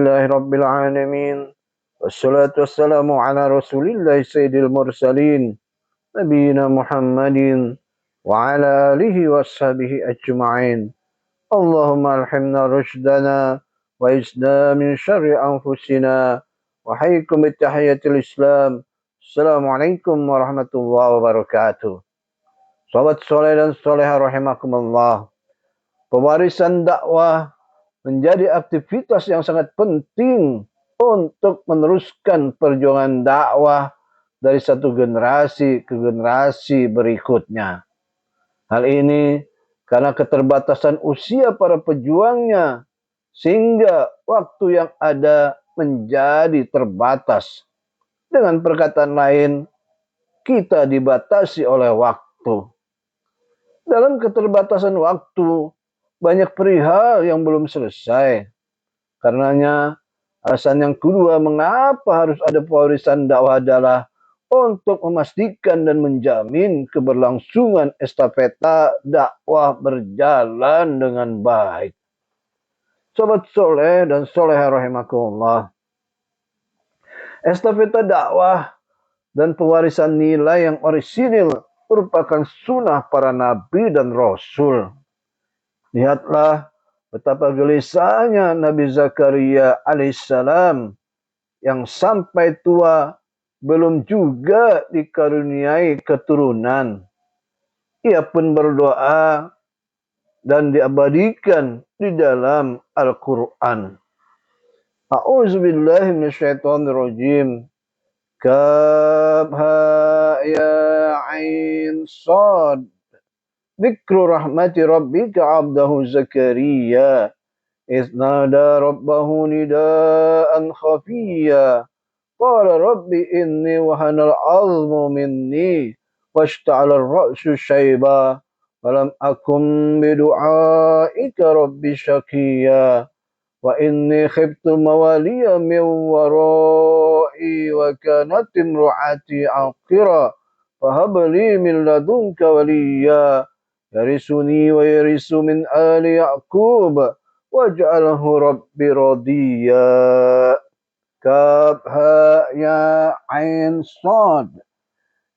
Alhamdulillahi Rabbil Alamin. Wassalatu wassalamu ala Rasulillahi Sayyidil Mursalin. Nabiina Muhammadin wa ala alihi wa sahbihi ajma'in. Allahumma alhimna rushdana wa isna min syarri anfusina wa haykum bittahiyatil Islam. Assalamualaikum warahmatullahi wabarakatuh. Sahabat soleh dan soleha rahimakumullah. Pewarisan dakwah menjadi aktivitas yang sangat penting untuk meneruskan perjuangan dakwah dari satu generasi ke generasi berikutnya. Hal ini karena keterbatasan usia para pejuangnya, sehingga waktu yang ada menjadi terbatas. Dengan perkataan lain, kita dibatasi oleh waktu. Dalam keterbatasan waktu, banyak perihal yang belum selesai. Karenanya, alasan yang kedua mengapa harus ada pewarisan dakwah adalah untuk memastikan dan menjamin keberlangsungan estafeta dakwah berjalan dengan baik. Sobat soleh dan soleha rahimakumullah. Estafeta dakwah dan pewarisan nilai yang orisinil merupakan sunnah para nabi dan rasul. Lihatlah betapa gelisahnya Nabi Zakaria alaihissalam yang sampai tua belum juga dikaruniai keturunan. Ia pun berdoa dan diabadikan di dalam Al-Quran. A'udzubillahi minasyaitonirrajim. Kaf ha ya ain sad. Dzikru rahmati rabbika 'abdahu Zakaria idz nada rabbahu nidaan khafiyya qala rabbi inni wahanal 'azmu minni washta'ala ar-ra'su shayba walam akum bidu'aika rabbi syaqiyya wa inni khiftu mawaliya min wara'i wa kanat imra'ati 'aqira fahab li min ladunka waliyya yarisuni wa yarisu min ali Ya'qub waj'alhu rabbi radiyya. Kaf ha ya ain sad.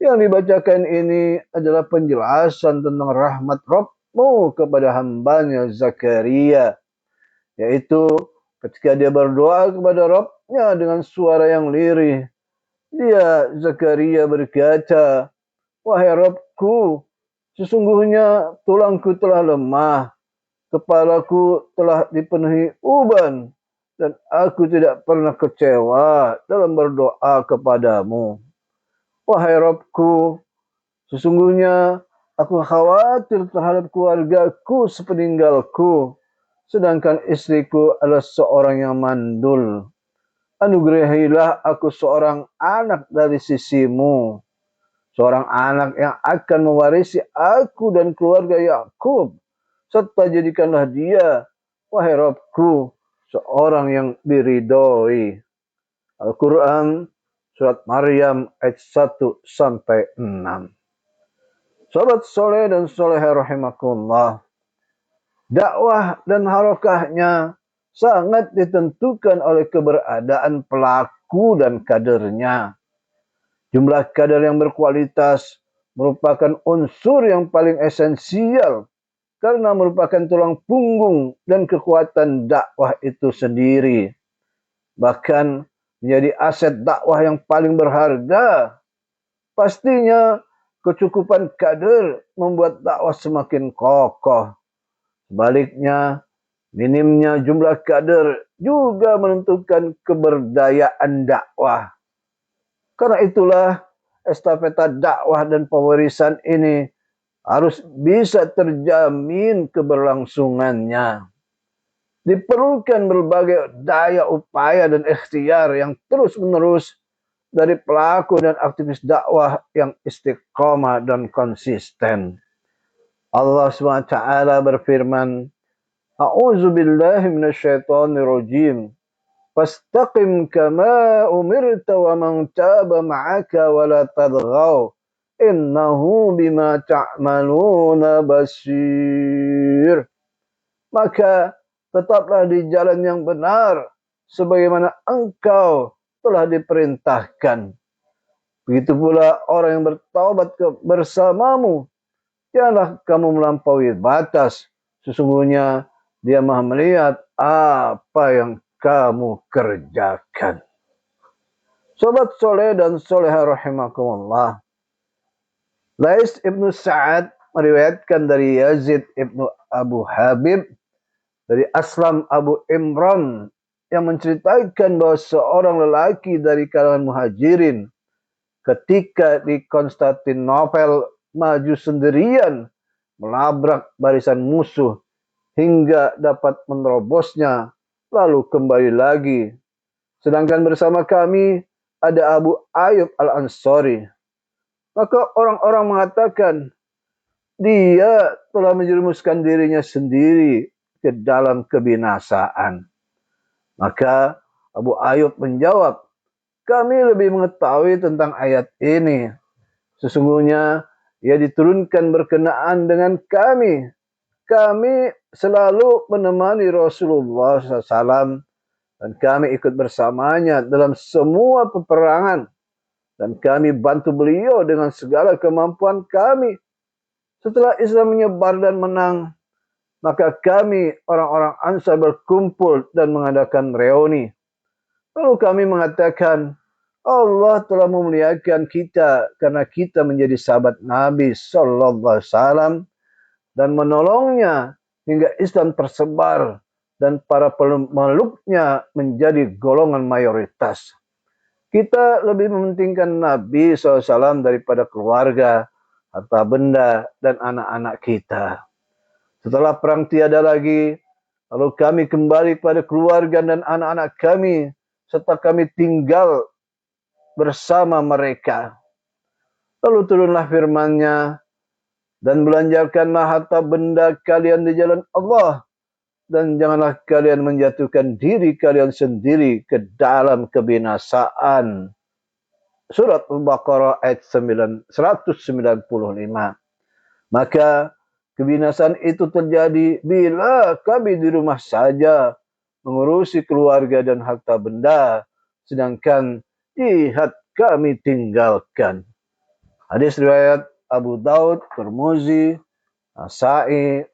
Yang dibacakan ini adalah penjelasan tentang rahmat Rabbmu kepada hambanya Zakaria, yaitu ketika dia berdoa kepada Rabbnya dengan suara yang lirih, dia Zakaria berkata, wahai Rabbku, sesungguhnya tulangku telah lemah, kepalaku telah dipenuhi uban, dan aku tidak pernah kecewa dalam berdoa kepadamu. Wahai Rabbku, sesungguhnya aku khawatir terhadap keluargaku sepeninggalku, sedangkan istriku adalah seorang yang mandul. Anugerahilah aku seorang anak dari sisimu, seorang anak yang akan mewarisi aku dan keluarga Ya'qub, serta jadikanlah dia, wahai Rabbku, seorang yang diridhoi. Al-Quran Surat Maryam ayat 1-6. Sahabat soleh dan soleha rahimakumullah. Dakwah dan harakahnya sangat ditentukan oleh keberadaan pelaku dan kadernya. Jumlah kader yang berkualitas merupakan unsur yang paling esensial karena merupakan tulang punggung dan kekuatan dakwah itu sendiri. Bahkan menjadi aset dakwah yang paling berharga. Pastinya kecukupan kader membuat dakwah semakin kokoh. Sebaliknya, minimnya jumlah kader juga menentukan keberdayaan dakwah. Karena itulah estafeta dakwah dan pewarisan ini harus bisa terjamin keberlangsungannya. Diperlukan berbagai daya upaya dan ikhtiar yang terus-menerus dari pelaku dan aktivis dakwah yang istiqomah dan konsisten. Allah SWT berfirman, A'udzu billahi minasyaitonir rajim. Fastaqim kama umirta wa man taba ma'aka wa la tadghaw innahu bima ta'maluna basir. Maka tetaplah di jalan yang benar sebagaimana engkau telah diperintahkan. Begitu pula orang yang bertaubat bersamamu, janganlah kamu melampaui batas. Sesungguhnya dia maha melihat apa yang kamu kerjakan. Sobat soleh dan soleha rahimakumullah. Lais ibnu Sa'ad meriwayatkan dari Yazid ibnu Abu Habib, dari Aslam Abu Imran, yang menceritakan bahwa seorang lelaki dari kalangan muhajirin ketika di Konstantinopel maju sendirian melabrak barisan musuh hingga dapat menerobosnya, lalu kembali lagi. Sedangkan bersama kami ada Abu Ayyub Al-Ansari. Maka orang-orang mengatakan dia telah menjerumuskan dirinya sendiri ke dalam kebinasaan. Maka Abu Ayyub menjawab, kami lebih mengetahui tentang ayat ini. Sesungguhnya ia diturunkan berkenaan dengan kami. Kami selalu menemani Rasulullah SAW dan kami ikut bersamanya dalam semua peperangan. Dan kami bantu beliau dengan segala kemampuan kami. Setelah Islam menyebar dan menang, maka kami orang-orang Ansar berkumpul dan mengadakan reuni. Lalu kami mengatakan, Allah telah memuliakan kita karena kita menjadi sahabat Nabi Sallallahu Alaihi Wasallam dan menolongnya hingga Islam tersebar dan para pemeluknya menjadi golongan mayoritas. Kita lebih mementingkan Nabi SAW daripada keluarga, harta benda, dan anak-anak kita. Setelah perang tiada lagi, lalu kami kembali kepada keluarga dan anak-anak kami, serta kami tinggal bersama mereka. Lalu turunlah firman-Nya, dan belanjarkanlah harta benda kalian di jalan Allah, dan janganlah kalian menjatuhkan diri kalian sendiri ke dalam kebinasaan. Surat Al-Baqarah ayat 195. Maka kebinasaan itu terjadi bila kami di rumah saja mengurusi keluarga dan harta benda, sedangkan jihad kami tinggalkan. Hadis riwayat Abu Daud, Tirmizi, Nasa'i,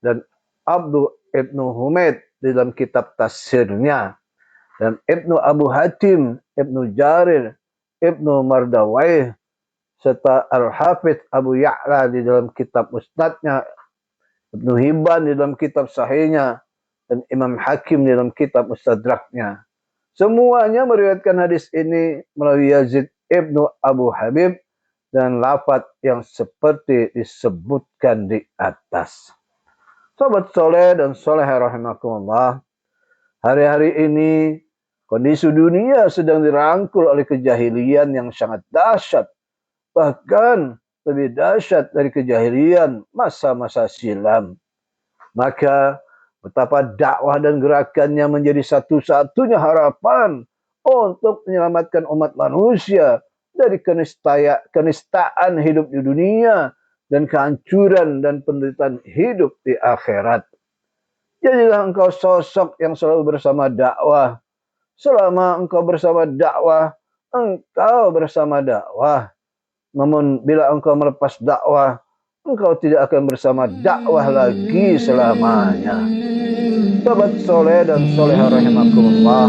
dan Abdu Ibnu Humaid di dalam kitab tafsirnya, dan Ibnu Abu Hatim, Ibnu Jarir, Ibnu Mardawai, serta Al-Hafidh Abu Ya'la di dalam kitab Musnadnya, Ibnu Hibban di dalam kitab Sahihnya, dan Imam Hakim di dalam kitab Mustadraknya. Semuanya meriwayatkan hadis ini melalui Yazid Ibnu Abu Habib dan lafaz yang seperti disebutkan di atas. Sobat soleh dan soleha rahimakumullah, hari-hari ini kondisi dunia sedang dirangkul oleh kejahilian yang sangat dahsyat, bahkan lebih dahsyat dari kejahilian masa-masa silam. Maka betapa dakwah dan gerakannya menjadi satu-satunya harapan untuk menyelamatkan umat manusia dari kenistaan hidup di dunia dan kehancuran dan penderitaan hidup di akhirat. Jadilah engkau sosok yang selalu bersama dakwah. Selama engkau bersama dakwah, engkau bersama dakwah. Namun bila engkau melepas dakwah, engkau tidak akan bersama dakwah lagi selamanya. Sobat soleh dan soleha rahimakumullah,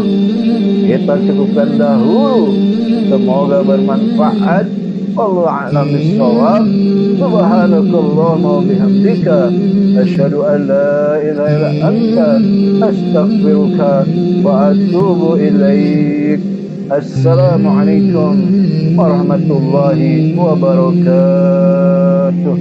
kita cukupkan dahulu. Semoga bermanfaat. Wallahu a'lam bishawab. Subhanakallahumma wa bihamdika asyhadu an la ilaha illa anta astaghfiruka wa atubu ilaik. Assalamualaikum warahmatullahi wabarakatuh.